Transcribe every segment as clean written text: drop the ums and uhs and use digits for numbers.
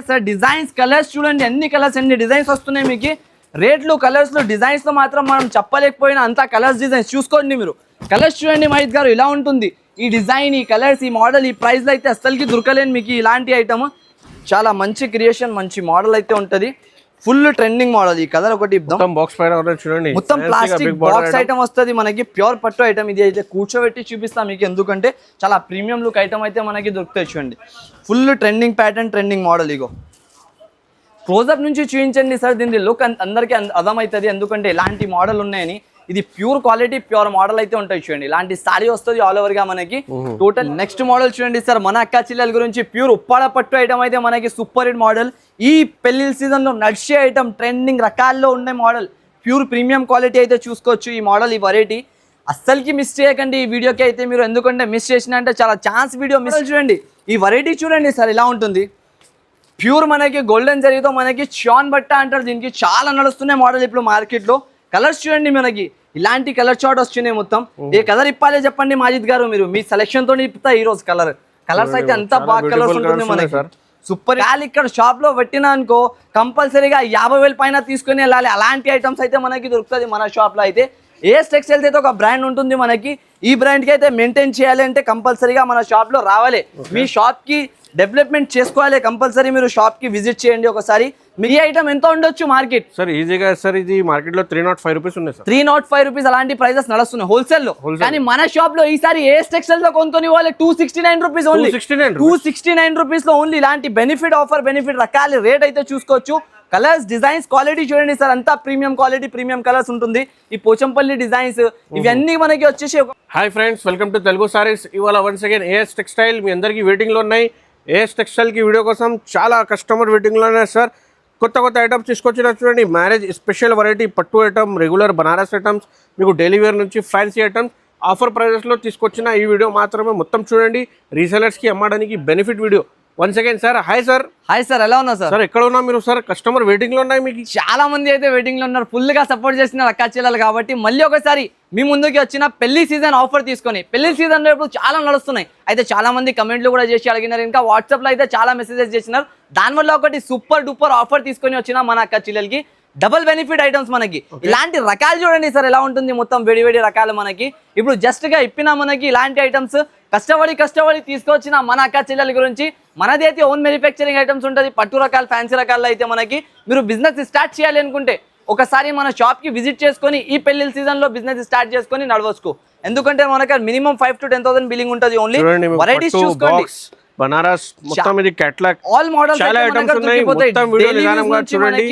Sir designs colours చూడండి, అన్ని colours అన్ని డిజైన్స్ వస్తున్నాయి మీకు. రేట్లు కలర్స్లో డిజైన్స్లో మాత్రం మనం చెప్పలేకపోయినా అంతా కలర్స్ డిజైన్స్ చూసుకోండి మీరు. కలర్స్ చూడండి మహిత్ గారు, ఇలా ఉంటుంది ఈ డిజైన్, ఈ కలర్స్, ఈ మోడల్, ఈ ప్రైస్లో అయితే అస్సలకి దొరకలేను మీకు ఇలాంటి ఐటమ్. చాలా మంచి క్రియేషన్, మంచి మోడల్ అయితే ఉంటుంది. Full trending model. ఈ కలర్ ఒకటి బాక్స్ పైన చూడండి, మొత్తం ప్లాస్టిక్ బాక్స్ ఐటమ్ వస్తుంది మనకి, ప్యూర్ పట్టు ఐటమ్. ఇది అయితే కూర్చోబెట్టి చూపిస్తాం మీకు, ఎందుకంటే చాలా ప్రీమియం లుక్ ఐటమ్ అయితే మనకి దొరుకుతాయి. చూడండి full trending pattern, trending model. ఇగో క్లోజప్ నుంచి చూపించండి సార్, దీని లుక్ అందరికీ అర్థమవుతుంది ఎందుకంటే ఇలాంటి మోడల్ ఉన్నాయని. ఇది ప్యూర్ క్వాలిటీ, ప్యూర్ మోడల్ అయితే ఉంటాయి. చూడండి ఇలాంటి సారీ వస్తుంది ఆల్ ఓవర్ గా మనకి టోటల్. నెక్స్ట్ మోడల్ చూడండి సార్, మన అక్క చెల్లెల గురించి ప్యూర్ ఉప్పాడ పట్టు ఐటమ్ అయితే మనకి సూపర్ హిట్ మోడల్. ఈ పెళ్లి సీజన్ లో నడిచే ఐటమ్, ట్రెండింగ్ రకాల్లో ఉండే మోడల్, ప్యూర్ ప్రీమియం క్వాలిటీ అయితే చూసుకోవచ్చు. ఈ మోడల్, ఈ వెరైటీ అస్సలకి మిస్ చేయకండి ఈ వీడియోకి అయితే మీరు, ఎందుకంటే మిస్ చేసిన అంటే చాలా ఛాన్స్ వీడియో మిస్. చూడండి ఈ వెరైటీ చూడండి సార్, ఇలా ఉంటుంది ప్యూర్ మనకి గోల్డెన్ జరీతో మనకి చాన్ బట్ట అంటారు దీనికి. చాలా నడుస్తున్నాయి మోడల్ ఇప్పుడు మార్కెట్లో. కలర్స్ చూడండి మనకి ఇలాంటి కలర్ చార్ట్ వస్తున్నాయి మొత్తం. ఏ కలర్ ఇప్పాలి చెప్పండి మాజిద్ గారు, మీరు మీ సెలెక్షన్ తో ఇప్పుతా ఈ రోజు కలర్స్ అయితే అంతా బాగా కలర్స్ ఉంటుంది మనకి. సూపర్. ఇక్కడ షాప్ లో పెట్టినా అనుకో కంపల్సరీగా 50,000 పైన తీసుకుని వెళ్ళాలి. అలాంటి ఐటమ్స్ అయితే మనకి దొరుకుతుంది మన షాప్ లో అయితే. ఏఎస్ టెక్స్టైల్స్ అయితే ఒక బ్రాండ్ ఉంటుంది మనకి, ఈ బ్రాండ్ కి అయితే మెయింటైన్ చేయాలి అంటే కంపల్సరీగా మన షాప్ లో రావాలి. మీ షాప్ కి డెవలప్మెంట్ చేసుకోవాలి, కంపల్సరీ మీరు షాప్ కి విజిట్ చేయండి ఒకసారి. మీ ఐటమ్ ఎంత ఉండొచ్చు మార్కెట్ సార్? ఈజీగా సార్ ఇది మార్కెట్ లో 305 రూపీస్ ఉన్నాయి సార్. 305 రూపీస్ అలాంటి ప్రైజెస్ నడుస్తున్నాయి హోల్సేల్ లో. కానీ మన షాప్ లో ఈసారి ఏఎస్ టెక్స్టైల్స్ లో కొనుక్కొని వాళ్ళు 269 రూపీస్ ఓన్లీ. 269 రూపీస్ లో ఓన్లీ. ఇలాంటి బెనిఫిట్ ఆఫర్, బెనిఫిట్ రకాల రేట్ అయితే చూసుకోవచ్చు. కలర్స్, డిజైన్స్, క్వాలిటీ చూడండి సార్, అంతా ప్రీమియం క్వాలిటీ, ప్రీమియం కలర్స్ ఉంటుంది. ఈ పోచంపల్లి డిజైన్స్ ఇవన్నీ మనకి వచ్చేసి. Hi friends, welcome to Telugu saris. ఇవాళ వన్స్ అగైన్ ఏఎస్ టెక్స్టైల్ మీ అందరికీ వెయిటింగ్ లో ఉన్నాయి. ఏఎస్ టెక్స్టైల్ కి వీడియో కోసం చాలా కస్టమర్ వెయిటింగ్ లో ఉన్నాయి సార్. కొత్త ఐటమ్స్ తీసుకొచ్చిన చూడండి, మ్యారేజ్ స్పెషల్ వెరైటీ పట్టు ఐటమ్, రెగ్యులర్ బనారస్ ఐటమ్స్, మీకు డైలీ వేర్ నుంచి ఫ్యాన్సీ ఐటమ్స్ ఆఫర్ ప్రైజెస్లో తీసుకొచ్చిన ఈ వీడియో మాత్రమే మొత్తం చూడండి. రీసెలర్స్కి అమ్మడానికి benefit video. Once again sir, hi sir. Hi sir, ఎలా ఉన్నా సార్? సార్ ఎక్కడ ఉన్నా మీరు సార్? కస్టమర్ వెయిటింగ్ లో ఉన్నాయి, మీకు చాలా మంది అయితే వెయిటింగ్ లో ఉన్నారు. ఫుల్ గా సపోర్ట్ చేస్తున్నారు అక్క చెల్లెలు కాబట్టి మళ్ళీ ఒకసారి మీ ముందుకి వచ్చిన పెళ్లి సీజన్ ఆఫర్ తీసుకొని. పెళ్లి సీజన్ లో ఇప్పుడు చాలా నడుస్తున్నాయి. అయితే చాలా మంది కమెంట్లు కూడా చేసి అడిగినారు, ఇంకా వాట్సాప్ లో అయితే చాలా మెసేజెస్ చేసినారు. దానివల్ల ఒకటి సూపర్ డూపర్ ఆఫర్ తీసుకొని వచ్చిన మన అక్క చెల్లెలకి డబుల్ బెనిఫిట్ ఐటమ్స్ మనకి. ఇలాంటి రకాలు చూడండి సార్ ఎలా ఉంటుంది, మొత్తం వేడి రకాలు మనకి. ఇప్పుడు జస్ట్ గా ఇప్పిన మనకి ఇలాంటి ఐటమ్స్ కష్టపడి తీసుకొచ్చిన మన అక్క చెల్లెల గురించి. మనది అయితే ఓన్ మ్యానుఫ్యాక్చరింగ్ ఐటమ్స్ ఉంటుంది, పట్టు రకాలు, ఫ్యాన్సీ రకాల్లో అయితే మనకి. మీరు బిజినెస్ స్టార్ట్ చేయాలి అనుకుంటే ఒకసారి మన షాప్ కి విజిట్ చేసుకొని ఈ పెళ్లి సీజన్ లో బిజినెస్ స్టార్ట్ చేసుకొని నడవచ్చు. ఎందుకంటే మనకి మినిమం 5 to 10,000 బిల్లింగ్ ఉంటుంది. ఓన్లీ వెరైటీస్ చూసుకోండి. బనారస్ మొత్తం ఇది కేటలాగ్, ఆల్ మోడల్స్ చాలా ఐటమ్స్ ఉన్నాయి. మొత్తం వీడియో నిదానంగా చూడండి.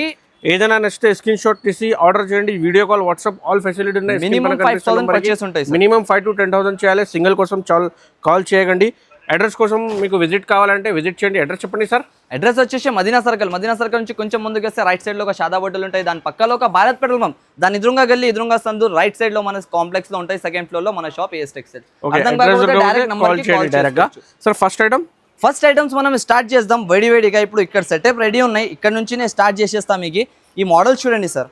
ఏదైనా నెక్స్ట్ స్క్రీన్ షాట్ తీసి ఆర్డర్ చేయండి. Video call, WhatsApp all facility ఉన్నాయి. మినిమం 5,000 పర్చేస్ ఉంటాయి. మినిమం 5 to 10,000 చేయాలి. సింగిల్ కోసం కాల్ చేయకండి. అడ్రస్ కోసం మీకు విజిట్ కావాలంటే విజిట్ చేయండి. అడ్రస్ చెప్పండి సార్. అడ్రస్ వచ్చేసి మదీనా సర్కిల్ నుంచి కొంచెం ముందుకు వస్తే రైట్ సైడ్ లో ఒక షాదా హోటల్ ఉంటాయి. దాని పక్కలో ఒక భారత్ పెట్రోల్ పంప్, దాని ఎదురుగా సందు రైట్ సైడ్ లో మన కాంప్లెక్స్ లో ఉంటాయి. సెకండ్ ఫ్లోర్ లో మన shop AS textile. Sir first items మనం స్టార్ట్ చేద్దాం వేడిగా. ఇప్పుడు ఇక్కడ సెటప్ రెడీ ఉన్నాయి, ఇక్కడ నుంచి నేను స్టార్ట్ చేసేస్తాం. మీకు ఈ మోడల్ చూడండి సార్,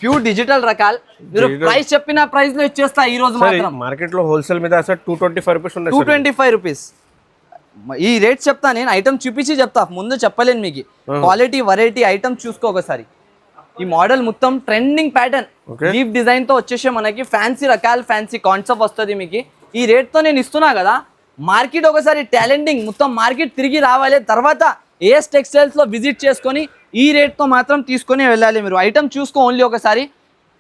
ప్యూర్ డిజిటల్ రకాలు. మీరు ప్రైస్ చెప్పిన ప్రైస్ లో ఇచ్చేస్తా ఈ రోజు మాత్రం. మార్కెట్ లో హోల్సేల్ మీద 225 రూపీస్ ఉన్నాయి. 225 రూపీస్ ఈ రేట్ చెప్తా నేను. ఐటమ్ చూపించి చెప్తా, ముందు చెప్పలేను మీకు. క్వాలిటీ, వెరైటీ ఐటమ్ చూసుకో ఒకసారి. ఈ మోడల్ మొత్తం ట్రెండింగ్ ప్యాటర్న్, లీఫ్ డిజైన్ తో వచ్చేసి మనకి ఫ్యాన్సీ రకాలు, ఫ్యాన్సీ కాన్సెప్ట్ వస్తుంది మీకు. ఈ రేట్ తో నేను ఇస్తున్నా కదా. మార్కెట్ ఒకసారి టాలెంటింగ్ మొత్తం మార్కెట్ తిరిగి రావాలి. తర్వాత ఏఎస్ టెక్స్టైల్స్ లో విజిట్ చేసుకొని ఈ రేట్ తో మాత్రం తీసుకొని వెళ్ళాలి. మీరు ఐటమ్ చూసుకో ఓన్లీ ఒకసారి.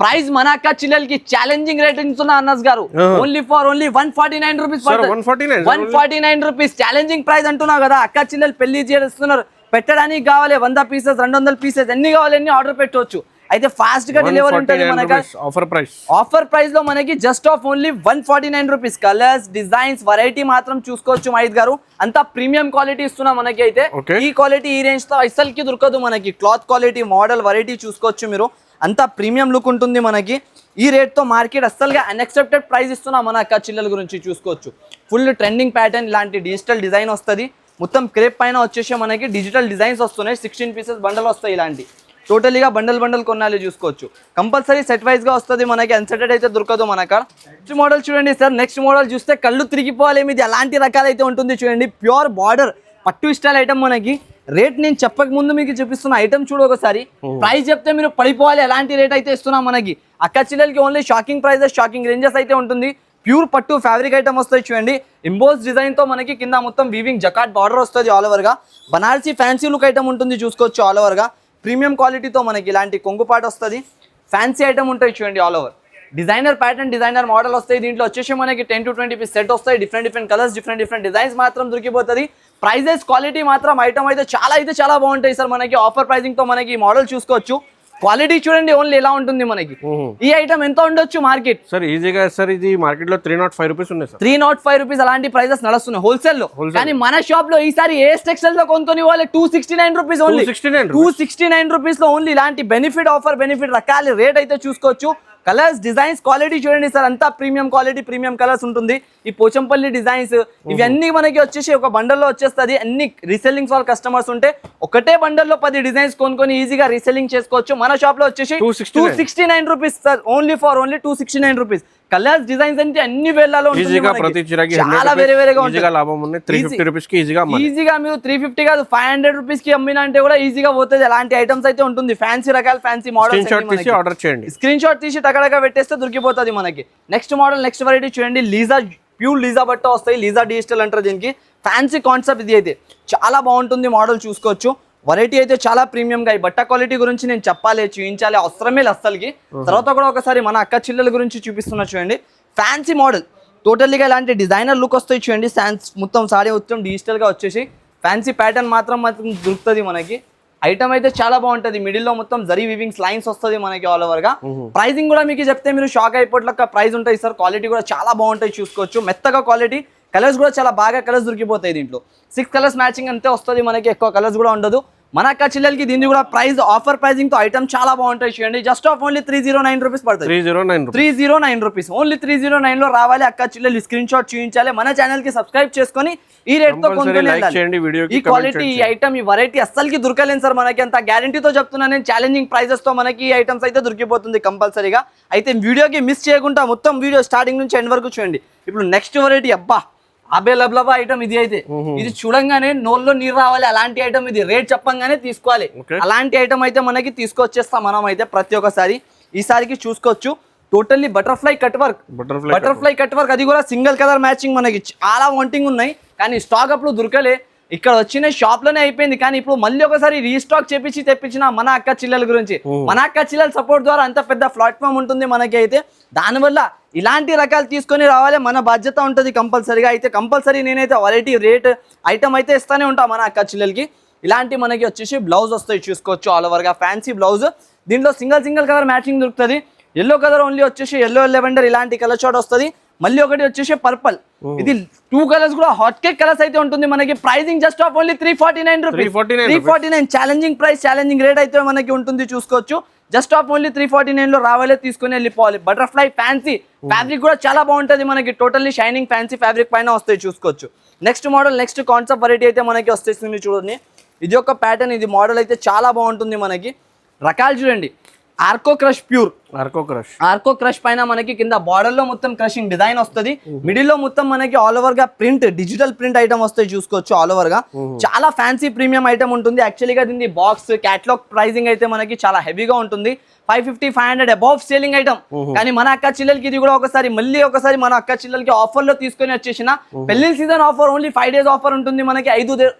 ప్రైస్ మన అక్క చెల్లెలకి ఛాలెంజింగ్ రేట్ ఇస్తున్నా అన్నస్ గారు. Only 149 rupees. 149 rupees challenging price అంటున్నా కదా. అక్క చెల్లెలు పెళ్లి చేస్తున్నారు, పెట్టడానికి కావాలి 100 పీసెస్, 200 పీసెస్, ఎన్ని కావాలి ఎన్ని ఆర్డర్ పెట్టవచ్చు. అయితే ఫాస్ట్ గా డెలివరీ ఉంటుంది మనకి. ఆఫర్ ప్రైస్ లో మనకి just of only 149 rupees. Colours, designs, variety మాత్రం చూసుకోవచ్చు మహిత్ గారు. అంతా ప్రీమియం క్వాలిటీ ఇస్తున్నా మనకి. అయితే ఈ క్వాలిటీ ఈ రేంజ్ తో అసలుకి దొరకదు మనకి. క్లాత్ క్వాలిటీ, మోడల్, వెరైటీ చూసుకోవచ్చు మీరు. అంతా ప్రీమియం లుక్ ఉంటుంది మనకి. ఈ రేట్ తో మార్కెట్ అస్సలుగా అన్ఎక్సెప్టెడ్ ప్రైస్ ఇస్తున్నా మన అక్క చిల్లల గురించి చూసుకోవచ్చు. ఫుల్ ట్రెండింగ్ ప్యాటర్న్, ఇలాంటి డిజిటల్ డిజైన్ వస్తుంది. మొత్తం క్రేప్ పైన వచ్చేసి మనకి డిజిటల్ డిజైన్స్ వస్తున్నాయి. 16 పీసెస్ బండల్ వస్తాయి. ఇలాంటి టోటలీగా బండల్ కొనాలి చూసుకోవచ్చు. కంపల్సరీ సెట్ వైజ్ గా వస్తుంది మనకి. అన్సెటెడ్ అయితే దొరకదు మనక. నెక్స్ట్ మోడల్ చూడండి సార్. నెక్స్ట్ మోడల్ చూస్తే కళ్ళు తిరిగిపోవాలి. ఇది అలాంటి రకాలైతే ఉంటుంది చూడండి. ప్యూర్ బార్డర్ పట్టు స్టైల్ ఐటమ్ మనకి. రేట్ నేను చెప్పక ముందు మీకు చూపిస్తున్న ఐటమ్ చూడు ఒకసారి. ప్రైస్ చెప్తే మీరు పడిపోవాలి, ఎలాంటి రేట్ అయితే ఇస్తున్నాం మనకి. అక్క చెల్లెలకి only shocking prices, shocking ranges అయితే ఉంటుంది. ప్యూర్ పట్టు ఫ్యాబ్రిక్ ఐటమ్ వస్తాయి చూడండి. ఇంబోస్ డిజైన్ తో మనకి కింద మొత్తం వీవింగ్ జకాట్ బార్డర్ వస్తుంది ఆల్ ఓవర్ గా. బనారసి ఫ్యాన్సీ లుక్ ఐటమ్ ఉంటుంది చూసుకోవచ్చు ఆల్ ఓవర్ గా. ప్రీమియం క్వాలిటీతో మనకి ఇలాంటి కొంగుపాటు వస్తుంది. ఫ్యాన్సీ ఐటమ్ ఉంటాయి చూడండి all over. Designer pattern, designer model వస్తాయి. దీంట్లో వచ్చేసి మనకి 10 to 20 పీస్ సెట్ వస్తాయి. డిఫరెంట్ కలర్స్, డిఫరెంట్ డిజైన్స్ మాత్రం దొరికిపోతుంది. ప్రైజెస్, క్వాలిటీ మాత్రం ఐటమ్ అయితే చాలా బాగుంటాయి సార్. మనకి ఆఫర్ ప్రైజింగ్ తో మనకి ఈ మోడల్ చూసుకోవచ్చు. క్వాలిటీ చూడండి ఓన్లీ ఎలా ఉంటుంది మనకి. ఈ ఐటమ్ ఎంత ఉండొచ్చు మార్కెట్ సార్? ఈజీగా సార్ ఇది మార్కెట్ లో 305 రూపీస్ ఉన్నాయి సార్. 305 రూపీస్ అలాంటి ప్రైజెస్ నడుస్తున్నాయి హోల్సేల్ లో. కానీ మన షాప్ లో ఈసారి ఏఎస్ టెక్స్టైల్స్ లో కొనుక్కొని వాళ్ళు 269 రూపీస్ ఓన్లీ. 269 రూపీస్ లో ఓన్లీ ఇలాంటి బెనిఫిట్ ఆఫర్, బెనిఫిట్ రకాల రేట్ అయితే చూసుకోవచ్చు. కలర్స్, డిజైన్స్, క్వాలిటీ చూడండి సార్, అంతా ప్రీమియం క్వాలిటీ, ప్రీమియం కలర్స్ ఉంటుంది. ఈ పోచంపల్లి డిజైన్స్ ఇవన్నీ మనకి వచ్చేసి ఒక బండల్లో వచ్చేస్తుంది. అన్ని రీసెల్లింగ్ వాళ్ళ కస్టమర్స్ ఉంటే ఒకటే బండల్లో 10 డిజైన్స్ కొనుక్కొని ఈజీగా రీసెల్లింగ్ చేసుకోవచ్చు. మన షాప్ లో వచ్చేసి 269 rupees sir, only 269 rupees. Colours, designs అంటే అన్ని వేళల్లో చాలా వేరేగా ఈజీగా మీరు 350 కాదు 500 రూపీస్ కి అమ్మినా అంటే కూడా ఈజీగా పోతుంది. అలాంటి ఐటమ్స్ అయితే ఉంటుంది. ఫ్యాన్సీ రకాల ఫ్యాన్సీ మోడల్ ఆర్డర్ చేయండి. స్క్రీన్ షాట్ తీసి టకటగా పెట్టేస్తే దొరికిపోతుంది మనకి. నెక్స్ట్ మోడల్, నెక్స్ట్ వెరైటీ చూడండి. లీజా, ప్యూర్ లీజా బట్ట వస్తాయి. లీజా డిజిటల్ అంటారు దీనికి. ఫ్యాన్సీ కాన్సెప్ట్ ఇది అయితే చాలా బాగుంటుంది. మోడల్ చూసుకోవచ్చు. వెరైటీ అయితే చాలా ప్రీమియం గా. ఈ బట్ట క్వాలిటీ గురించి నేను చెప్పాలి, చూపించాలి అవసరమే అస్సలకి. తర్వాత కూడా ఒకసారి మన అక్క చిల్లల గురించి చూపిస్తున్నా చూడండి. ఫ్యాన్సీ మోడల్ టోటల్గా ఇలాంటి డిజైనర్ లుక్ వస్తాయి చూడండి. మొత్తం సారీ మొత్తం డిజిటల్ గా వచ్చేసి ఫ్యాన్సీ ప్యాటర్న్ మాత్రం దొరుకుతుంది మనకి. ఐటమ్ అయితే చాలా బాగుంటది. మిడిల్ లో మొత్తం జరీ వీవింగ్స్ లైన్స్ వస్తుంది మనకి ఆల్ ఓవర్ గా. ప్రైసింగ్ కూడా మీకు చెప్తే మీరు షాక్ అయిపోట్లక ప్రైస్ ఉంటాయి సార్. క్వాలిటీ కూడా చాలా బాగుంటాయి చూసుకోవచ్చు. మెత్తగా క్వాలిటీ, కలర్స్ కూడా చాలా బాగా కలర్స్ దొరికిపోతాయి. దీంట్లో 6 కలర్స్ మ్యాచింగ్ అంతే వస్తుంది మనకి. ఎక్కువ కలర్స్ కూడా ఉండదు. మన అక్క చెల్లెలకి దీన్ని కూడా ప్రైస్ ఆఫర్ ప్రైసింగ్ తో ఐటమ్ చాలా బాగుంటాయి చూడండి. జస్ట్ ఆఫ్ ఓన్లీ 309 రూపీస్ పడుతుంది. 309 రూపీస్ ఓన్లీ. 309 లో రావాలి. అక్క చెల్లెలు స్క్రీన్ షాట్ చూపించాలి. మన ఛానల్ కి సబ్స్క్రైబ్ చేసుకొని ఈ రేట్ తో కొనుక్కొని ఈ క్వాలిటీ, ఈ ఐటమ్, ఈ వెరైటీ అస్సలకి దొరకలేదు సార్ మనకి. అంత గ్యారంటీతో చెప్తున్నాను నేను. ఛాలెంజింగ్ ప్రైజెస్ తో మనకి ఈ ఐటమ్స్ అయితే దొరికిపోతుంది కంపల్సరీగా. అయితే వీడియోకి మిస్ చేయకుండా మొత్తం వీడియో స్టార్టింగ్ నుంచి ఎండ్ వరకు చూడండి. ఇప్పుడు నెక్స్ట్ వెరైటీ అబ్బా అబేలబ్లబా ఐటమ్ ఇది అయితే. ఇది చూడంగానే నోల్లో నీరు రావాలి అలాంటి ఐటమ్ ఇది. రేట్ చెప్పంగానే తీసుకోవాలి అలాంటి ఐటమ్ అయితే మనకి తీసుకొచ్చేస్తాం మనం అయితే ప్రతి ఒక్కసారి. ఈసారికి చూసుకోవచ్చు. Totally butterfly cut work, butterfly cut work. అది కూడా సింగిల్ కలర్ మ్యాచింగ్ మనకి చాలా వాంటింగ్ ఉన్నాయి. కానీ స్టాక్ అప్పుడు దొరకలే. ఇక్కడ వచ్చిన షాప్ లోనే అయిపోయింది. కానీ ఇప్పుడు మళ్ళీ ఒకసారి రీస్టాక్ చేపించి తెప్పించిన మన అక్క చిల్లెల గురించి. మన అక్క చిల్లెల సపోర్ట్ ద్వారా అంత పెద్ద ప్లాట్ఫామ్ ఉంటుంది మనకి. అయితే దానివల్ల ఇలాంటి రకాలు తీసుకొని రావాలి, మన బాధ్యత ఉంటుంది కంపల్సరీగా. అయితే కంపల్సరీ నేనైతే వెరైటీ రేట్ ఐటమ్ అయితే ఇస్తానే ఉంటా మన అక్క చిల్లెలకి. ఇలాంటి మనకి వచ్చేసి బ్లౌజ్ వస్తాయి చూసుకోవచ్చు ఆల్ ఓవర్ గా. Fancy blouse. దీంట్లో సింగిల్ కలర్ మ్యాచింగ్ దొరుకుతుంది. ఎల్లో కలర్ ఓన్లీ వచ్చేసి ఎల్లో లెవెండర్ ఇలాంటి కలర్ షాట్ వస్తుంది. మళ్ళీ ఒకటి వచ్చేసి పర్పల్. ఇది 2 కలర్స్ కూడా హాట్ కేక్ కలర్స్ అయితే ఉంటుంది మనకి. Pricing just of only 349 rupees. 349 challenging price, challenging rate అయితే మనకి ఉంటుంది చూసుకోవచ్చు. జస్ట్ ఆఫ్ ఓన్లీ 349 లో రావాలి, తీసుకుని వెళ్ళిపోవాలి. బటర్ఫ్లై ఫ్యాన్సీ ఫ్యాబ్రిక్ కూడా చాలా బాగుంటుంది మనకి. టోటల్లీ షైనింగ్ ఫ్యాన్సీ ఫ్యాబ్రిక్ పైన వస్తాయి చూసుకోవచ్చు. Next model, next concept variety అయితే మనకి వస్తుంది చూడండి. ఇది ఒక ప్యాటర్న్. ఇది మోడల్ అయితే చాలా బాగుంటుంది మనకి. రకాలు చూడండి. Arko crush pure, Arko crush పైన మనకి కింద బార్డర్ లో మొత్తం క్రషింగ్ డిజైన్ వస్తుంది. మిడిల్ లో మొత్తం మనకి ఆల్ ఓవర్ గా ప్రింట్, డిజిటల్ ప్రింట్ ఐటమ్ వస్తాయి చూసుకోవచ్చు ఆల్ ఓవర్ గా. చాలా ఫ్యాన్సీ ప్రీమియం ఐటమ్ ఉంటుంది. యాక్చువల్గా దీని బాక్స్ క్యాటలాగ్ ప్రైసింగ్ అయితే మనకి చాలా హెవీగా ఉంటుంది. 550-500 అబౌవ్ సేలింగ్ ఐటమ్. కానీ మన అక్క చిల్లలకి ఇది కూడా మళ్ళీ ఒకసారి మన అక్క చిల్లలకి ఆఫర్ లో తీసుకొని వచ్చేసిన పెళ్లి season offer. Only 5 days offer ఉంటుంది మనకి.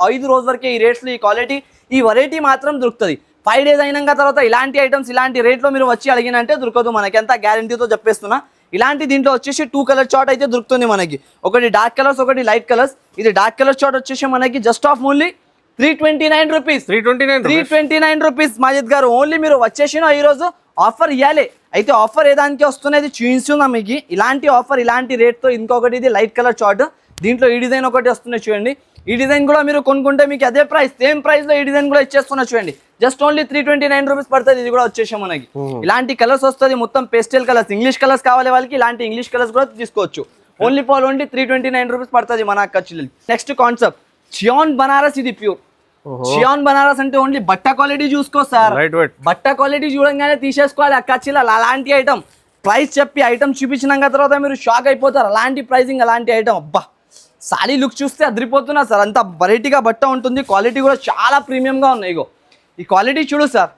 5 రోజు వరకే ఈ రేట్స్ లో ఈ క్వాలిటీ, ఈ వెరైటీ మాత్రం దొరుకుతుంది. 5 days అయినాక తర్వాత ఇలాంటి ఐటమ్స్ ఇలాంటి రేట్లో మీరు వచ్చి అడిగినంటే దొరకదు మనకి. ఎంత గ్యారంటీతో చెప్పేస్తున్నా. ఇలాంటి దీంట్లో వచ్చేసి 2 కలర్ చార్ట్ అయితే దొరుకుతుంది మనకి. ఒకటి డార్క్ కలర్స్, ఒకటి లైట్ కలర్స్. ఇది డార్క్ కలర్ చార్ట్ వచ్చేసి మనకి just of only 329 rupees. 329 rupees Majid గారు. ఓన్లీ మీరు వచ్చేసిన ఈ రోజు ఆఫర్ ఇవ్వాలి. అయితే ఆఫర్ ఏదానికి వస్తున్నది చూపిస్తున్నా మీకు. ఇలాంటి ఆఫర్, ఇలాంటి రేట్తో. ఇంకొకటి ఇది లైట్ కలర్ చార్ట్. దీంట్లో ఈ డిజైన్ ఒకటి వస్తున్నాయి చూడండి. ఈ డిజైన్ కూడా మీరు కొనుక్కుంటే మీకు అదే ప్రైస్, సేమ్ ప్రైస్ లో ఈ డిజైన్ కూడా ఇచ్చేస్తున్నా చూడండి. జస్ట్ ఓన్లీ 329 రూపీస్ పడుతుంది. ఇది కూడా వచ్చేసాం మనకి. ఇలాంటి కలర్స్ వస్తుంది మొత్తం పేస్టల్ కలర్స్. ఇంగ్లీష్ కలర్స్ కావాలి వాళ్ళకి ఇలాంటి ఇంగ్లీష్ కలర్స్ కూడా తీసుకోవచ్చు. ఓన్లీ 329 రూపీస్ పడుతుంది మన అక్క చెల్లెలకి. Next concept Chiyaan Banaras. ఇది ప్యూర్ చియాన్ బనారస్ అంటే ఓన్లీ బట్ట క్వాలిటీ చూసుకో సార్. బట్ట క్వాలిటీ చూడంగానే తీసేసుకోవాలి అక్క చెల్లెలు. అలాంటి ఐటమ్ ప్రైస్ చెప్పి ఐటమ్ చూపించినాక తర్వాత మీరు షాక్ అయిపోతారు. అలాంటి ప్రైసింగ్, అలాంటి ఐటమ్. అబ్బా సారీ లుక్ చూస్తే అదిరిపోతున్నా సార్, అంత వెరైటీగా బట్ట ఉంటుంది, క్వాలిటీ కూడా చాలా ప్రీమియంగా ఉన్నాయి. ఇగో ఈ క్వాలిటీ చూడు సార్,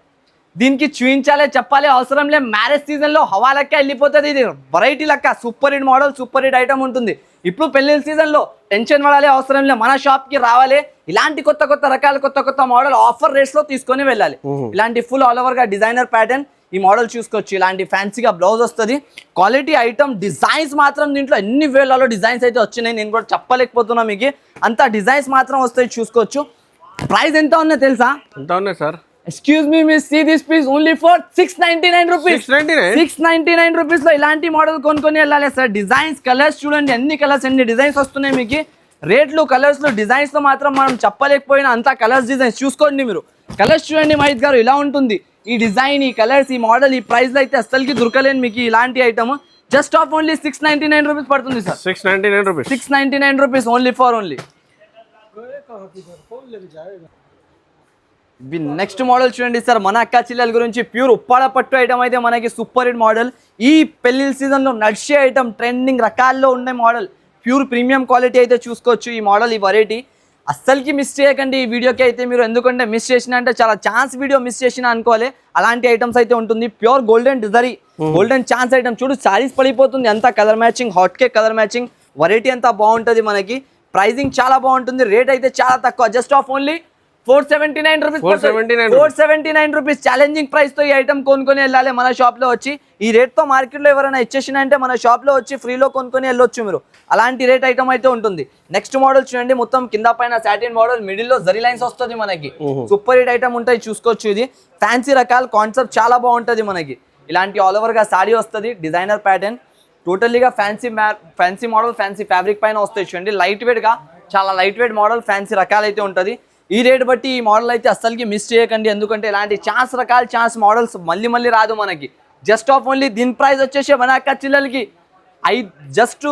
దీనికి చూపించాలే చెప్పాలి అవసరం లే, మ్యారేజ్ సీజన్లో హవా లెక్క వెళ్ళిపోతుంది. ఇది వెరైటీ లెక్క super hit model, super hit item ఉంటుంది. ఇప్పుడు పెళ్ళిళ్ళ సీజన్లో టెన్షన్ పడాలి అవసరం లే, మన షాప్కి రావాలి, ఇలాంటి కొత్త కొత్త రకాల కొత్త కొత్త మోడల్ ఆఫర్ రేట్స్లో తీసుకొని వెళ్ళాలి. ఇలాంటి ఫుల్ ఆల్ ఓవర్గా డిజైనర్ ప్యాటర్న్ ఈ మోడల్ చూసుకోవచ్చు. ఇలాంటి ఫ్యాన్సీగా బ్లౌజ్ వస్తుంది, క్వాలిటీ ఐటమ్. డిజైన్స్ మాత్రం దీంట్లో ఎన్ని వేలలో డిజైన్స్ అయితే వచ్చినాయి, నేను కూడా చెప్పలేకపోతున్నా మీకు, అంత డిజైన్స్ మాత్రం వస్తాయి చూసుకోవచ్చు. ప్రైస్ ఎంత ఉన్నాయి తెలుసా? ఎంత ఉన్నాయి sir? Excuse me miss, see this piece only for 699 rupees. 699 rupees లో ఇలాంటి మోడల్ కొనుక్కొని వెళ్ళాలి సార్. డిజైన్స్ కలర్స్ చూడండి, ఎన్ని కలర్స్ ఎన్ని డిజైన్స్ వస్తున్నాయి మీకు. రేట్లు కలర్స్ లో డిజైన్స్ లో మాత్రం మనం చెప్పలేకపోయినా అంత కలర్స్ డిజైన్స్ చూసుకోండి మీరు. కలర్స్ చూడండి మహిత్ గారు, ఇలా ఉంటుంది ఈ డిజైన్, ఈ కలర్స్, ఈ మోడల్. ఈ ప్రైస్ లో అయితే అసలుకి దొరకలేను మీకు ఇలాంటి item. Just of only 699 rupees పడుతుంది sir. 699 rupees, 699 rupees only for only. Next model చూడండి సార్, మన అక్క చెల్లెల గురించి ప్యూర్ ఉప్పాడ పట్టు ఐటమ్ అయితే మనకి సూపర్ హిట్ మోడల్. ఈ పెళ్లి సీజన్లో నడిచే ఐటమ్, ట్రెండింగ్ రకాల్లో ఉండే మోడల్, ప్యూర్ ప్రీమియం క్వాలిటీ అయితే చూసుకోవచ్చు. ఈ మోడల్, ఈ వెరైటీ అస్సలకి మిస్ చేయకండి ఈ వీడియోకి అయితే మీరు, ఎందుకంటే మిస్ చేసిన అంటే చాలా ఛాన్స్ వీడియో మిస్ చేసిన అనుకోవాలి. అలాంటి ఐటమ్స్ అయితే ఉంటుంది. ప్యూర్ గోల్డెన్ డిజరీ, గోల్డెన్ ఛాన్స్ ఐటమ్. చూడు సారీస్ పడిపోతుంది, అంతా colour matching, hot cake colour matching, variety అంతా బాగుంటుంది మనకి. ప్రైజింగ్ చాలా బాగుంటుంది, రేట్ అయితే చాలా తక్కువ, just of only 479 rupees. 479 rupees challenging price తో ఈ ఐటమ్ కొనుక్కొని వెళ్ళాలి మన షాప్ లో వచ్చి. ఈ రేట్ తో మార్కెట్ లో ఎవరైనా ఇచ్చేసిన అంటే మన షాప్ లో వచ్చి ఫ్రీలో కొనుక్కొని వెళ్ళొచ్చు మీరు. అలాంటి రేట్ ఐటమ్ అయితే ఉంటుంది. నెక్స్ట్ మోడల్ చూడండి, మొత్తం కింద పైన సాటిన్ మోడల్, మిడిల్ లో జరీ లైన్స్ వస్తుంది మనకి. సూపర్ హిట్ ఐటమ్ ఉంటాయి చూసుకోవచ్చు. ఇది ఫ్యాన్సీ రకాల కాన్సెప్ట్ చాలా బాగుంటది మనకి. ఇలాంటి ఆల్ ఓవర్ గా సారీ వస్తుంది, డిజైనర్ ప్యాటర్న్, టోటల్లీగా ఫ్యాన్సీ మోడల్, ఫ్యాన్సీ ఫ్యాబ్రిక్ పైన వస్తాయి చూడండి. లైట్ వెయిట్ గా, చాలా లైట్ వెయిట్ మోడల్, ఫ్యాన్సీ రకాలు అయితే ఉంటుంది. ఈ రేట్ బట్టి ఈ మోడల్ అయితే అస్సలకి మిస్ చేయకండి, ఎందుకంటే ఇలాంటి ఛాన్స్ రకాల ఛాన్స్ మోడల్స్ మళ్ళీ రాదు మనకి. జస్ట్ ఆఫ్ ఓన్లీ దీని ప్రైస్ వచ్చేసి మన అక్క చిల్లలకి జస్ట్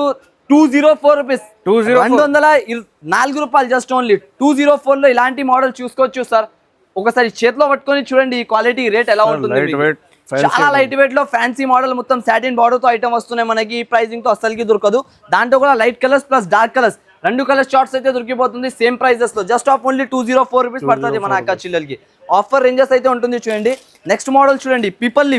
204 రూపీస్, 204 రూపాయలు, జస్ట్ ఓన్లీ 204 లో ఇలాంటి మోడల్ చూసుకోవచ్చు సార్. ఒకసారి చేతిలో పట్టుకొని చూడండి ఈ క్వాలిటీ, రేట్ ఎలా ఉంటుంది. చాలా లైట్ వెయిట్ లో ఫ్యాన్సీ మోడల్, మొత్తం సాటిన్ బార్డర్ తో ఐటమ్ వస్తున్నాయి మనకి. ఈ ప్రైసింగ్ తో అస్సలకి దొరకదు. దాంట్లో కూడా light colours plus dark colours, 2 colour shorts అయితే దొరికిపోతుంది సేమ్ ప్రైజెస్ లో. జస్ట్ ఆఫ్ ఓన్లీ 204 రూపీస్ పడుతుంది మన అక్క చిల్లలకి. ఆఫర్ రేంజెస్ అయితే ఉంటుంది చూడండి. నెక్స్ట్ మోడల్ చూడండి, పీపల్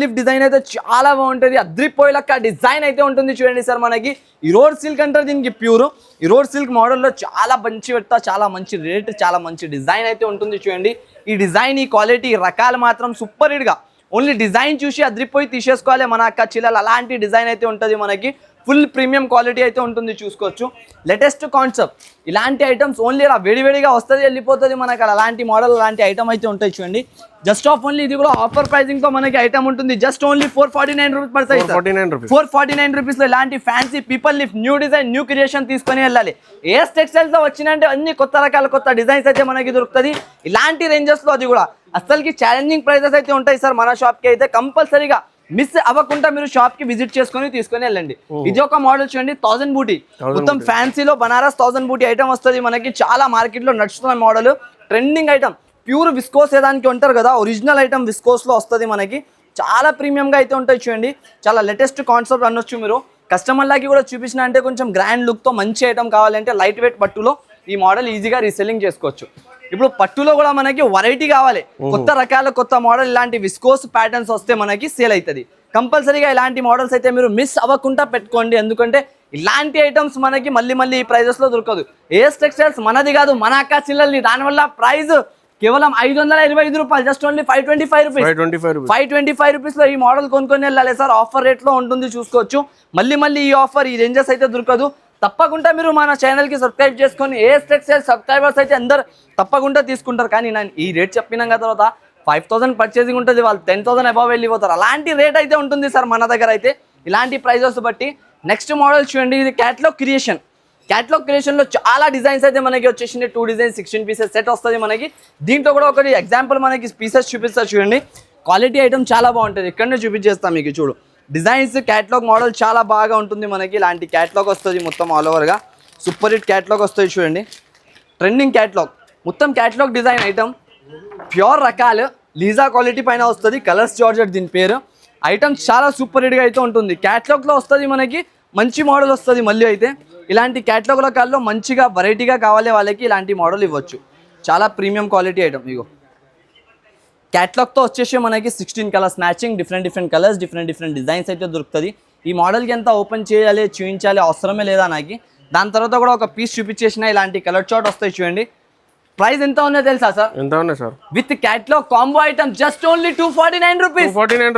లీఫ్ డిజైన్ అయితే చాలా బాగుంటుంది, అద్రిపోయేలక్క డిజైన్ అయితే ఉంటుంది చూడండి సార్ మనకి. ఈ రోడ్ సిల్క్ అంటారు దీనికి, ప్యూర్ ఈ రోడ్ సిల్క్ మోడల్లో చాలా మంచి పెడతా, చాలా మంచి రేట్, చాలా మంచి డిజైన్ అయితే ఉంటుంది చూడండి. ఈ డిజైన్, ఈ క్వాలిటీ, రకాలు మాత్రం సూపర్ హిట్గా, ఓన్లీ డిజైన్ చూసి అద్రిపోయి తీసేసుకోవాలి మన అక్క చిల్లలు. అలాంటి డిజైన్ అయితే ఉంటుంది మనకి. ఫుల్ ప్రీమియం క్వాలిటీ అయితే ఉంటుంది చూసుకోవచ్చు. లేటెస్ట్ కాన్సెప్ట్, ఇలాంటి ఐటమ్స్ ఓన్లీ ఇలా వేడివేడిగా వస్తుంది వెళ్ళిపోతుంది మనకి. అలాంటి మోడల్, అలాంటి ఐటమ్ అయితే ఉంటాయి చూడండి. జస్ట్ ఆఫ్ ఓన్లీ ఇది కూడా ఆఫర్ ప్రైసింగ్ తో మనకి ఐటమ్ ఉంటుంది. జస్ట్ ఓన్లీ 449 రూపీస్ పడతాయి. 449 రూపీస్ లో ఇలాంటి fancy people leaf new design, new creation తీసుకొని వెళ్ళాలి. ఏఎస్ టెక్స్టైల్స్ లో వచ్చినంటే అన్ని కొత్త రకాల కొత్త డిజైన్స్ అయితే మనకి దొరుకుతుంది. ఇలాంటి రేంజెస్ లో అది కూడా అసలుకి ఛాలెంజింగ్ ప్రైజెస్ అయితే ఉంటాయి సార్ మన షాప్ కి అయితే. కంపల్సరీగా మిస్ అవ్వకుండా మీరు షాప్ కి విజిట్ చేసుకొని తీసుకొని వెళ్ళండి. ఇది ఒక మోడల్ చూడండి, 1000 బూటీ, మొత్తం ఫ్యాన్సీలో బనారస్ 1000 బూటీ ఐటమ్ వస్తుంది మనకి. చాలా మార్కెట్ లో నడుస్తున్న model, trending item, pure viscose ఏదానికి ఉంటారు కదా, ఒరిజినల్ ఐటమ్ విస్కోస్ లో వస్తుంది మనకి. చాలా ప్రీమియం గా అయితే ఉంటాయి చూడండి. చాలా లేటెస్ట్ కాన్సెప్ట్ అనొచ్చు మీరు. కస్టమర్ లాకి కూడా చూపించిన అంటే కొంచెం గ్రాండ్ లుక్ తో మంచి ఐటమ్ కావాలంటే లైట్ వెయిట్ పట్టులో ఈ మోడల్ ఈజీగా రీసెల్లింగ్ చేసుకోవచ్చు. ఇప్పుడు పట్టులో కూడా మనకి వెరైటీ కావాలి, కొత్త రకాల కొత్త మోడల్, ఇలాంటి విస్కోస్ ప్యాటర్న్స్ వస్తే మనకి సేల్ అవుతుంది. కంపల్సరీగా ఇలాంటి మోడల్స్ అయితే మీరు మిస్ అవ్వకుండా పెట్టుకోండి, ఎందుకంటే ఇలాంటి ఐటమ్స్ మనకి మళ్ళీ ఈ ప్రైజెస్ లో దొరకదు. ఏఎస్ టెక్స్టైల్స్ మనది కాదు, మన అక్క చిల్లల్ని. దానివల్ల ప్రైస్ కేవలం 525 రూపాయలు, జస్ట్ ఓన్లీ 525 రూపీస్. 525 రూపీస్ లో ఈ మోడల్ కొనుక్కొని వెళ్ళాలి సార్. ఆఫర్ రేట్ లో ఉంటుంది చూసుకోవచ్చు. మళ్ళీ ఈ ఆఫర్, ఈ రేంజెస్ అయితే దొరకదు. తప్పకుండా మీరు మన ఛానల్ కి సబ్స్క్రైబ్ చేసుకొని ఏఎస్ టెక్స్టైల్స్ సబ్స్క్రైబర్స్ అయితే అందరు తప్పకుండా తీసుకుంటారు. కానీ నేను ఈ రేట్ చెప్పినాక తర్వాత 5000 పర్చేసింగ్ ఉంటుంది, వాళ్ళు 10,000 అబవ్ వెళ్ళిపోతారు. అలాంటి రేట్ అయితే ఉంటుంది సార్ మన దగ్గర అయితే, ఇలాంటి ప్రైజెస్ బట్టి. నెక్స్ట్ మోడల్ చూడండి, ఇది క్యాటలాగ్ క్రియేషన్ లో చాలా డిజైన్స్ అయితే మనకి వచ్చేసింది. 2 డిజైన్స్ 16 పీసెస్ సెట్ వస్తుంది మనకి. దీంట్లో కూడా ఒకటి ఎగ్జాంపుల్ మనకి పీసెస్ చూపిస్తారు చూడండి. క్వాలిటీ ఐటమ్ చాలా బాగుంటుంది, ఇక్కడనే చూపించేస్తాం మీకు. చూడు డిజైన్స్, క్యాటలాగ్ మోడల్ చాలా బాగా ఉంటుంది మనకి. ఇలాంటి క్యాటలాగ్ వస్తుంది మొత్తం ఆల్ ఓవర్గా, సూపర్ హిట్ క్యాటలాగ్ వస్తుంది చూడండి. ట్రెండింగ్ క్యాటలాగ్, మొత్తం క్యాటలాగ్ డిజైన్ ఐటమ్, ప్యూర్ రకాలు, లీజా క్వాలిటీ పైన వస్తుంది. కలర్స్ జార్జెట్ దీని పేరు. ఐటమ్ చాలా సూపర్ హిట్గా అయితే ఉంటుంది. క్యాటలాగ్లో వస్తుంది మనకి, మంచి మోడల్ వస్తుంది. మళ్ళీ అయితే ఇలాంటి క్యాటలాగ్ రకాల్లో మంచిగా వెరైటీగా కావాలి వాళ్ళకి ఇలాంటి మోడల్ ఇవ్వచ్చు. చాలా ప్రీమియం క్వాలిటీ ఐటమ్. ఇగో క్యాటలాగ్తో వచ్చేసి మనకి 16 colours matching, different colours, different designs అయితే దొరుకుతుంది. ఈ మోడల్కి ఎంత ఓపెన్ చేయాలి చూపించాలి అవసరమే లేదా నాకు. దాని తర్వాత కూడా ఒక పీస్ చూపించేసిన ఇలాంటి కలర్ చార్ట్ వస్తాయి చూడండి. ప్రైస్ ఎంత ఉందో తెలుసా సార్? ఎంత ఉన్నాయి sir? With catalogue combo item just only 249 rupees.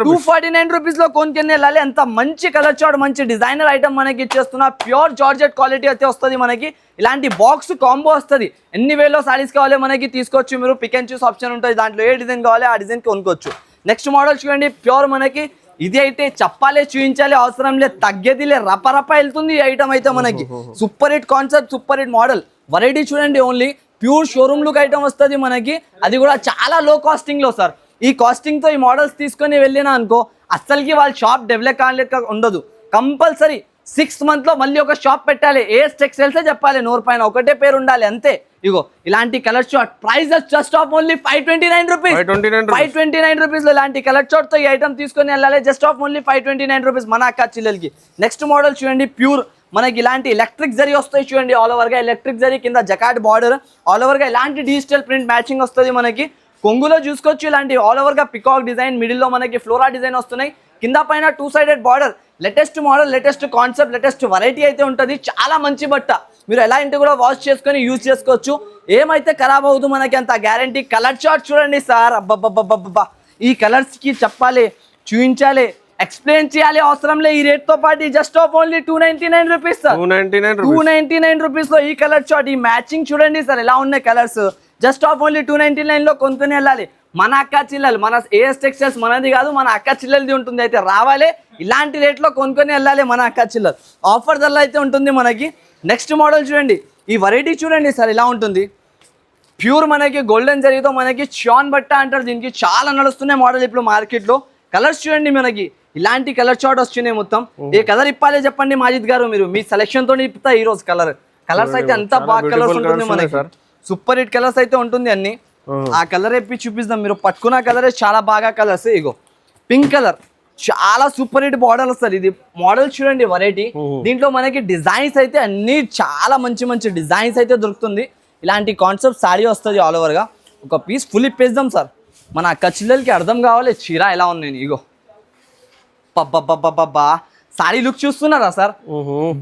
249 rupees లో కొనుక్కొని వెళ్ళాలి. అంత మంచి కలర్ చార్ట్, మంచి డిజైనర్ ఐటమ్ మనకి ఇచ్చేస్తున్నా. ప్యూర్ జార్జెట్ క్వాలిటీ అయితే వస్తుంది మనకి. ఇలాంటి బాక్స్ కాంబో వస్తుంది. ఎన్ని వేలో సారీస్ కావాలి మనకి తీసుకోవచ్చు. మీరు పిక్ అండ్ చూస్ ఆప్షన్ ఉంటుంది. దాంట్లో ఏ డిజైన్ కావాలి ఆ డిజైన్ కొనుక్కోవచ్చు. నెక్స్ట్ మోడల్ చూడండి, ప్యూర్ మనకి ఇది అయితే చెప్పాలి చూపించాలి అవసరం లేదు, తగ్గేదిలే, రపరప వెళ్తుంది ఈ ఐటమ్ అయితే మనకి. Super hit concept, super hit model. Variety చూడండి, only pure showroom look item వస్తుంది మనకి. అది కూడా చాలా లో కాస్టింగ్ లో సార్. ఈ కాస్టింగ్ తో ఈ మోడల్స్ తీసుకొని వెళ్ళినా అనుకో అస్సలకి వాళ్ళ షాప్ డెవలప్ కాలేక ఉండదు. కంపల్సరీ 6 months లో మళ్ళీ ఒక షాప్ పెట్టాలి. ఏఎస్ టెక్స్టైల్సే చెప్పాలి, నోరు పైన ఒకటే పేరు ఉండాలి అంతే. ఇగో ఇలాంటి colour short price just of only 529 rupees. 529 rupees లో ఇలాంటి కలర్ షార్ట్ తో ఈ ఐటమ్ తీసుకొని వెళ్ళాలి. జస్ట్ ఆఫ్ ఓన్లీ 529 రూపీస్ మన అక్క చెల్లెలకి. నెక్స్ట్ మోడల్ చూడండి, ప్యూర్ మనకి ఇలాంటి ఎలక్ట్రిక్ జరీ వస్తాయి చూడండి. ఆల్ ఓవర్ గా ఎలక్ట్రిక్ జరీ, కింద జకాట్ బార్డర్, ఆల్ ఓవర్ గా ఇలాంటి డిజిటల్ ప్రింట్ మ్యాచింగ్ వస్తుంది మనకి. కొంగులో చూసుకోవచ్చు ఇలాంటి ఆల్ ఓవర్ గా పికాక్ డిజైన్, మిడిల్ లో మనకి ఫ్లోరా డిజైన్ వస్తున్నాయి. కింద పైన 2 sided border. Latest model, latest concept, latest variety అయితే ఉంటుంది. చాలా మంచి బట్ట. మీరు ఎలా ఇంటి కూడా వాష్ చేసుకొని యూజ్ చేసుకోవచ్చు. ఏమైతే ఖరాబ్ అవుతుంది మనకి అంత గ్యారంటీ. కలర్ చార్ట్ చూడండి సార్, అబ్బబ్బబ్బబ్బబ్బా. ఈ కలర్స్ కి చెప్పాలి, చూపించాలి, ఎక్స్ప్లెయిన్ చేయాలి అవసరం లే. ఈ రేట్ తో పాటు just of only 299 rupees sir. 299 rupees లో ఈ కలర్ చార్ట్, ఈ మ్యాచింగ్ చూడండి సార్ ఎలా ఉన్నాయి కలర్స్. జస్ట్ ఆఫ్ ఓన్లీ 299 లో కొనుక్కొని వెళ్ళాలి. మన అక్క చిల్లలు, మన ఏఎస్ టెక్స్టైల్స్ మనది కాదు, మన అక్క చిల్లలది ఉంటుంది. అయితే రావాలి, ఇలాంటి రేట్లో కొనుక్కొని వెళ్ళాలి మన అక్క చిల్లలు. ఆఫర్ ధరలో అయితే ఉంటుంది మనకి. నెక్స్ట్ మోడల్ చూడండి, ఈ వెరైటీ చూడండి సార్ ఎలా ఉంటుంది. ప్యూర్ మనకి గోల్డెన్ జరీతో మనకి షాన్ బట్ట అంటారు దీనికి. చాలా నడుస్తున్నాయి మోడల్ ఇప్పుడు మార్కెట్లో. కలర్స్ చూడండి మనకి ఇలాంటి కలర్ చార్ట్ వస్తున్నాయి మొత్తం. ఏ కలర్ ఇప్పాలి చెప్పండి మాజిద్ గారు, మీరు మీ సెలెక్షన్ తో ఇప్పుతా ఈ రోజు కలర్స్ అయితే అంతా బాగా కలర్స్ ఉంటుంది మనకి. సూపర్ హిట్ కలర్స్ అయితే ఉంటుంది అన్ని. ఆ కలర్ ఎప్పి చూపిస్తాం. మీరు పట్టుకున్న కలరే చాలా బాగా కలర్స్. ఇగో పింక్ కలర్, చాలా సూపర్ హిట్ మోడల్ వస్తుంది. ఇది మోడల్ చూడండి వెరైటీ. దీంట్లో మనకి డిజైన్స్ అయితే అన్ని చాలా మంచి డిజైన్స్ అయితే దొరుకుతుంది. ఇలాంటి కాన్సెప్ట్ సారీ వస్తుంది ఆల్ ఓవర్ గా. ఒక పీస్ ఫుల్ ఇప్పేద్దాం సార్, మన అక్క చిల్లలకి అర్థం కావాలి చీర ఎలా ఉన్నాయి. ఇగో పబ్బా సారీ లుక్ చూస్తున్నారా సార్?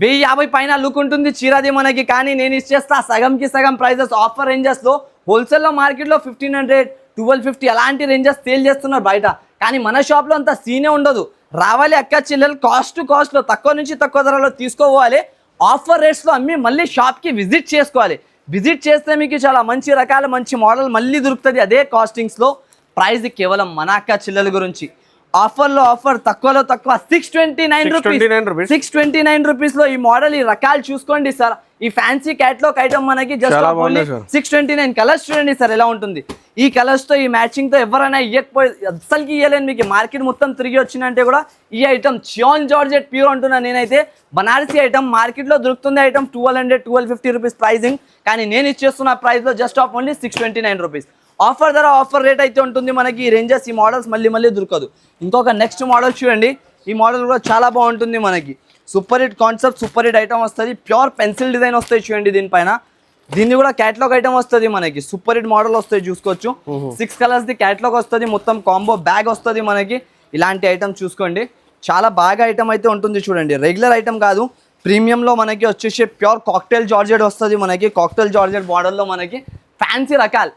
1050 పైన లుక్ ఉంటుంది చీరది మనకి. కానీ నేను ఇచ్చేస్తా సగంకి సగం ప్రైజెస్. ఆఫర్ రేంజెస్ లో హోల్సేల్ లో మార్కెట్ లో 1500, 1250 అలాంటి రేంజెస్ సేల్ చేస్తున్నారు బయట. కానీ మన షాప్ లో అంత సీనే ఉండదు. రావాలి అక్క చెల్లెలు, కాస్ట్ లో తక్కువ నుంచి తక్కువ ధరలో తీసుకోవాలి. ఆఫర్ రేట్స్ లో అమ్మి మళ్ళీ షాప్ కి విజిట్ చేసుకోవాలి. విజిట్ చేస్తే మీకు చాలా మంచి రకాల మంచి మోడల్ మళ్ళీ దొరుకుతుంది అదే కాస్టింగ్స్ లో. ప్రైస్ కేవలం మన అక్క చెల్లెల గురించి. ఆఫర్ తక్కువలో తక్కువ 629 రూపీస్. 629 రూపీస్ లో ఈ మోడల్, ఈ రకాలు చూసుకోండి సార్. ఈ ఫ్యాన్సీ క్యాట్లాగ్ ఐటమ్ మనకి జస్ట్ 629. కలర్స్ చూడండి సార్ ఎలా ఉంటుంది. ఈ కలర్స్ తో, ఈ మ్యాచింగ్ తో ఎవరైనా ఇవ్వకపోయి అస్సలకి ఇవ్వలేను మీకు. మార్కెట్ మొత్తం తిరిగి వచ్చిందంటే కూడా ఈ ఐటమ్ షాన్ జార్జెట్ ప్యూర్ అంటున్నా నేనైతే. బనారసీ ఐటమ్ మార్కెట్ లో దొరుకుతుంది ఐటమ్ 1200, 1250 రూపీస్ ప్రైజింగ్. కానీ నేను ఇచ్చేస్తున్న ప్రైస్ లో just of only 629 rupees. Offer ధర, ఆఫర్ రేట్ అయితే ఉంటుంది మనకి. ఈ రేంజెస్, ఈ మోడల్స్ మళ్ళీ దొరకదు. ఇంకొక నెక్స్ట్ మోడల్ చూడండి. ఈ మోడల్ కూడా చాలా బాగుంటుంది మనకి. Super hit concept, super hit item వస్తుంది. ప్యూర్ పెన్సిల్ డిజైన్ వస్తాయి చూడండి దీనిపైన. దీన్ని కూడా క్యాటలాగ్ ఐటమ్ వస్తుంది మనకి. సూపర్ హిట్ మోడల్ వస్తాయి చూసుకోవచ్చు. 6 కలర్స్ ది క్యాటలాగ్ వస్తుంది. మొత్తం కాంబో బ్యాగ్ వస్తుంది మనకి. ఇలాంటి ఐటమ్ చూసుకోండి, చాలా బాగా ఐటమ్ అయితే ఉంటుంది చూడండి. రెగ్యులర్ ఐటమ్ కాదు, ప్రీమియం లో మనకి వచ్చేసి ప్యూర్ కాక్టైల్ జార్జెట్ వస్తుంది మనకి. కాక్టైల్ జార్జెట్ మోడల్లో మనకి ఫ్యాన్సీ రకాలు.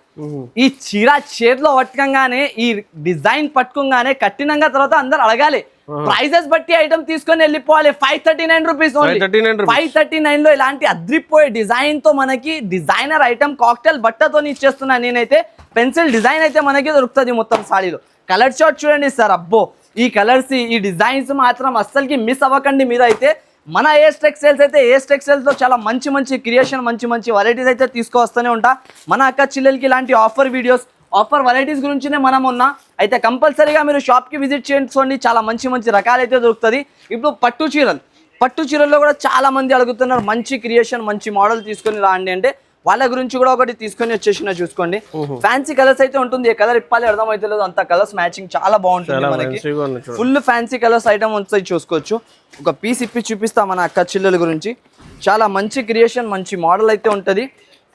ఈ చీర చేతిలో పట్టుకంగానే, ఈ డిజైన్ పట్టుకోగానే కట్టినంగా తర్వాత అందరు అడగాలి. ప్రైజెస్ బట్టి ఐటమ్ తీసుకొని వెళ్ళిపోవాలి. 539 రూపీస్ ఓన్లీ. 539 లో ఇలాంటి అద్రిపోయే డిజైన్ తో మనకి డిజైనర్ ఐటమ్ కాక్టైల్ బట్టతో ఇచ్చేస్తున్నా నేనైతే. పెన్సిల్ డిజైన్ అయితే మనకి దొరుకుతుంది మొత్తం సాడీలో. కలర్ షార్ట్ చూడండి సార్, అబ్బో ఈ కలర్స్, ఈ డిజైన్స్ మాత్రం అస్సలకి మిస్ అవ్వకండి మీరు అయితే. మన ఏఎస్ టెక్స్టైల్స్ అయితే, ఏఎస్ టెక్స్టైల్స్లో చాలా మంచి క్రియేషన్, మంచి వెరైటీస్ అయితే తీసుకొస్తూనే ఉంటా. మన అక్క చిల్లెలకి ఇలాంటి ఆఫర్ వీడియోస్, ఆఫర్ వెరైటీస్ గురించినే మనం ఉన్నా. అయితే కంపల్సరీగా మీరు షాప్కి విజిట్ చేసుకోండి. చాలా మంచి రకాలు అయితే దొరుకుతుంది. ఇప్పుడు పట్టు చీరల్లో కూడా చాలా మంది అడుగుతున్నారు మంచి క్రియేషన్, మంచి మోడల్ తీసుకొని రాండి అంటే వాళ్ళ గురించి కూడా ఒకటి తీసుకొని వచ్చేసిన చూసుకోండి. ఫ్యాన్సీ కలర్స్ అయితే ఉంటుంది. ఏ కలర్ ఇప్పాలి అర్థమైతే లేదు, అంత కలర్స్ మ్యాచింగ్ చాలా బాగుంటుంది మనకి. ఫుల్ ఫ్యాన్సీ కలర్స్ ఐటమ్ వస్తాయి చూసుకోవచ్చు. ఒక పీస్ ఇప్పి చూపిస్తా మన అక్క చిల్లెల గురించి. చాలా మంచి క్రియేషన్, మంచి మోడల్ అయితే ఉంటది.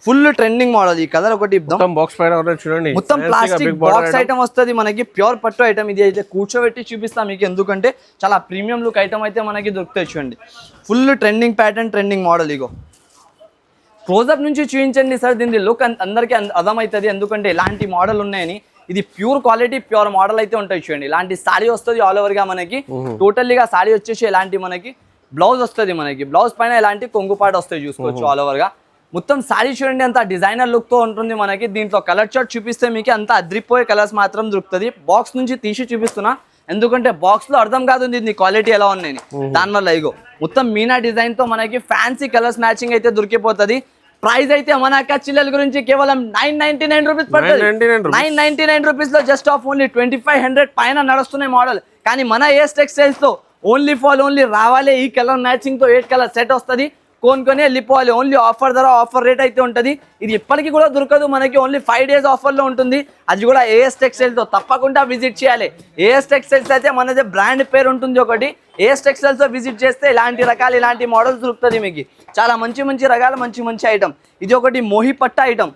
Full trending model. ఈ కలర్ ఒకటి ఇద్దాం. మొత్తం బాక్స్ పైన ఉన్నది చూడండి, మొత్తం ప్లాస్టిక్ బాక్స్ ఐటమ్ వస్తుంది మనకి, ప్యూర్ పట్టు ఐటమ్. ఇది అయితే కూర్చోబెట్టి చూపిస్తాం మీకు, ఎందుకంటే చాలా ప్రీమియం లుక్ ఐటమ్ అయితే మనకి దొరుకుతాయి. చూడండి full trending pattern, trending model. ఇగో క్లోజప్ నుంచి చూపించండి సార్, దీని లుక్ అందరికీ అర్థమవుతుంది ఎందుకంటే ఇలాంటి మోడల్ ఉన్నాయని. ఇది ప్యూర్ క్వాలిటీ, ప్యూర్ మోడల్ అయితే ఉంటాయి. చూడండి ఇలాంటి సారీ వస్తుంది ఆల్ ఓవర్ గా మనకి. టోటల్లీగా సారీ వచ్చేసి ఇలాంటి మనకి బ్లౌజ్ వస్తుంది మనకి. బ్లౌజ్ పైన ఇలాంటి కొంగుపాటు వస్తాయి చూసుకోవచ్చు ఆల్ ఓవర్ గా. మొత్తం సారీ చూడండి అంత డిజైనర్ లుక్ తో ఉంటుంది మనకి. దీంట్లో కలర్ చార్ట్ చూపిస్తే మీకు అంత అద్రిపోయే కలర్స్ మాత్రం దొరుకుతుంది. బాక్స్ నుంచి తీసి చూపిస్తున్నా ఎందుకంటే బాక్స్ లో అర్థం కాదు దీని క్వాలిటీ ఎలా ఉన్నాయి. దానివల్ల ఇగో మొత్తం మీనా డిజైన్ తో మనకి ఫ్యాన్సీ కలర్స్ మ్యాచింగ్ అయితే దొరికిపోతుంది. ప్రైస్ అయితే మన అక్క చిల్లెల గురించి కేవలం 999 రూపీస్ పడుతుంది. 999 రూపీస్ లో జస్ట్ ఆఫ్ ఓన్లీ 2500 పైన నడుస్తున్నాయి మోడల్. కానీ మన ఏఎస్ టెక్స్టైల్స్ లో ఓన్లీ ఫాల్ ఓన్లీ రావాలి. ఈ కలర్ మ్యాచింగ్ తో 8 కలర్ సెట్ వస్తుంది. కొనుక్కొని వెళ్ళిపోవాలి. ఓన్లీ ఆఫర్ ధర, ఆఫర్ రేట్ అయితే ఉంటుంది. ఇది ఇప్పటికీ కూడా దొరకదు మనకి, ఓన్లీ 5 డేస్ ఆఫర్లో ఉంటుంది. అది కూడా ఏఎస్ టెక్స్టైల్తో తప్పకుండా విజిట్ చేయాలి. ఏఎస్ టెక్స్టైల్స్ అయితే మనది బ్రాండ్ పేరు ఉంటుంది ఒకటి. ఏఎస్ టెక్స్టైల్స్తో విజిట్ చేస్తే ఇలాంటి రకాలు, ఇలాంటి మోడల్స్ దొరుకుతుంది మీకు. చాలా మంచి మంచి రకాలు, మంచి మంచి ఐటమ్. ఇది ఒకటి మోహి పట్ట ఐటమ్,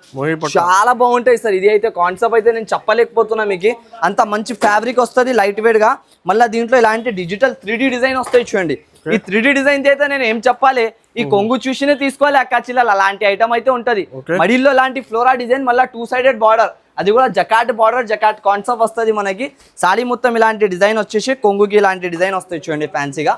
చాలా బాగుంటాయి సార్. ఇది అయితే కాన్సెప్ట్ అయితే నేను చెప్పలేకపోతున్నా మీకు. అంత మంచి ఫ్యాబ్రిక్ వస్తుంది, లైట్ వెయిట్ గా. మళ్ళీ దీంట్లో ఇలాంటి డిజిటల్ 3D డిజైన్ వస్తాయి చూడండి. ఈ 3D డిజైన్ అయితే నేను ఏం చెప్పాలి, ఈ కొంగు చూసినే తీసుకోవాలి అక్క చిల్లలు. అలాంటి ఐటమ్ అయితే ఉంటది. మడిల్లో లాంటి ఫ్లోరా డిజైన్, మళ్ళీ 2 సైడెడ్ బార్డర్, అది కూడా జకాట్ బార్డర్, జకాట్ కాన్సెప్ట్ వస్తుంది మనకి. సారీ మొత్తం ఇలాంటి డిజైన్ వచ్చేసి కొంగుకి ఇలాంటి డిజైన్ వస్తాయి చూడండి ఫ్యాన్సీగా.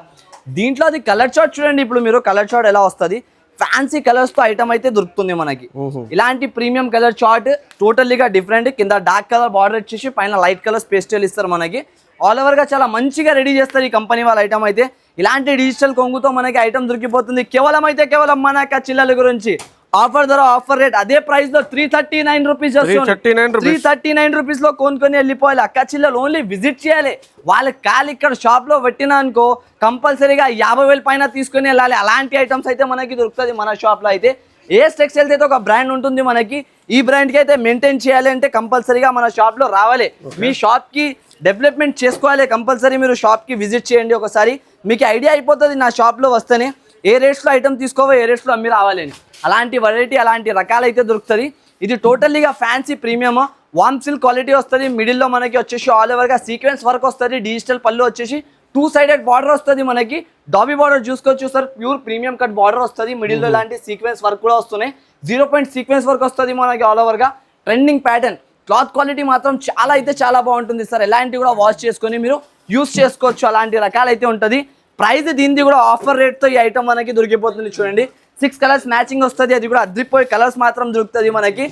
దీంట్లో అది కలర్ చార్ట్ చూడండి. ఇప్పుడు మీరు కలర్ చార్ట్ ఎలా వస్తుంది, ఫ్యాన్సీ కలర్స్ తో ఐటమ్ అయితే దొరుకుతుంది మనకి. ఇలాంటి ప్రీమియం కలర్ చార్ట్ టోటల్లీగా డిఫరెంట్. కింద డార్క్ కలర్ బార్డర్ వచ్చేసి పైన లైట్ కలర్స్ పేస్టల్ ఇస్తారు మనకి. ఆల్ ఓవర్ గా చాలా మంచిగా రెడీ చేస్తారు ఈ కంపెనీ వాళ్ళ ఐటమ్ అయితే. ఇలాంటి డిజిటల్ కొంగుతో మనకి ఐటమ్ దొరికిపోతుంది. కేవలం అయితే కేవలం మన చిల్లల గురించి ఆఫర్ ధర, ఆఫర్ రేట్ అదే ప్రైస్ లో 339 రూపీస్. 339 రూపీస్ లో కొనుక్కొని వెళ్ళిపోవాలి. అక్క చిల్లలు ఓన్లీ విజిట్ చేయాలి. వాళ్ళకి కాలు ఇక్కడ షాప్ లో పెట్టినా అనుకో కంపల్సరీగా 50,000 పైన తీసుకొని వెళ్ళాలి. అలాంటి ఐటమ్స్ అయితే మనకి దొరుకుతుంది మన షాప్ లో అయితే. ఏఎస్ టెక్స్టైల్స్ అయితే ఒక బ్రాండ్ ఉంటుంది మనకి. ఈ బ్రాండ్ కి అయితే మెయింటైన్ చేయాలి అంటే కంపల్సరీగా మన షాప్ లో రావాలి. మీ షాప్ కి డెవలప్మెంట్ చేసుకోవాలి. కంపల్సరీ మీరు షాప్ కి విజిట్ చేయండి ఒకసారి, మీకు ఐడియా అయిపోతుంది నా షాప్ లో వస్తేనే ఏ రేట్స్లో ఐటమ్ తీసుకోవో, ఏ రేట్స్లో అమ్మి రావాలని. అలాంటి వెరైటీ, అలాంటి రకాలు అయితే దొరుకుతుంది. ఇది టోటల్లీగా ఫ్యాన్సీ ప్రీమియం వామ్ సిల్క్ క్వాలిటీ వస్తుంది. మిడిల్లో మనకి వచ్చేసి ఆల్ ఓవర్గా సీక్వెన్స్ వర్క్ వస్తుంది. డిజిటల్ పళ్ళు వచ్చేసి 2 సైడెడ్ బార్డర్ వస్తుంది మనకి. డాబీ బార్డర్ చూసుకోవచ్చు sir, pure premium cut border వస్తుంది. మిడిల్లో ఇలాంటి సీక్వెన్స్ వర్క్ కూడా వస్తున్నాయి. 0 పాయింట్ సీక్వెన్స్ వర్క్ వస్తుంది మనకి ఆల్ ఓవర్గా. Trending pattern. క్లాత్ క్వాలిటీ మాత్రం చాలా అయితే చాలా బాగుంటుంది సార్. ఎలాంటి కూడా వాష్ చేసుకొని మీరు యూస్ చేసుకోవచ్చు. అలాంటి రకాలు అయితే ఉంటుంది. ప్రైస్ దీనిది కూడా ఆఫర్ రేట్తో ఈ ఐటమ్ మనకి దొరికిపోతుంది చూడండి. 6 కలర్స్ మ్యాచింగ్ వస్తుంది. అది కూడా అద్రిపోయే కలర్స్ మాత్రం దొరుకుతుంది మనకి.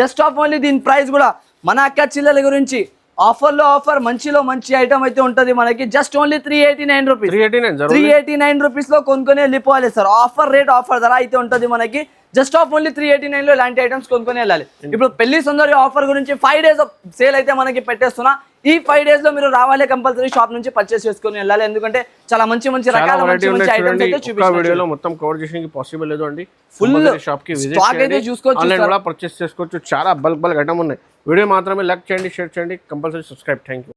జస్ట్ ఆఫ్ ఓన్లీ దీని ప్రైస్ కూడా మన అక్క చిల్లల గురించి ఆఫర్లో ఆఫర్, మంచిలో మంచి ఐటమ్ అయితే ఉంటుంది మనకి. Just only 389 rupees. 389 రూపీస్ లో కొనుక్కొని వెళ్ళిపోవాలి సార్. ఆఫర్ రేట్, ఆఫర్ ధర అయితే ఉంటుంది మనకి. జస్ట్ ఆఫ్ ఓన్లీ 389 లో ఇలాంటి ఐటమ్స్ కొనుక్కొని వెళ్ళాలి. ఇప్పుడు పెళ్లి సుందరి ఆఫర్ గురించి 5 డేస్ సేల్ అయితే మనకి పెట్టేస్తున్నా. ఈ 5 డేస్ లో మీరు రావాలి, కంపల్సరీ షాప్ నుంచి పర్చేస్ చేసుకొని వెళ్ళాలి. ఎందుకంటే చాలా మంచి మంచి రకాల మంచి మంచి ఐటమ్స్ అయితే చూపిస్తాను. వీడియోలో మొత్తం కవర్ చేయడానికి పాసిబుల్ లేదు అండి. ఫుల్ షాప్ కి విజిట్ స్టాక్ అయితే చూసుకోవచ్చు, ఆన్లైన్ కూడా పర్చేస్ చేసుకోవచ్చు. చాలా బల్క్ ఐటమ్ ఉన్నాయి. వీడియో మాత్రమే లైక్ చేయండి, షేర్ చేయండి, కంపల్సరీ సబ్స్క్రైబ్. Thank you.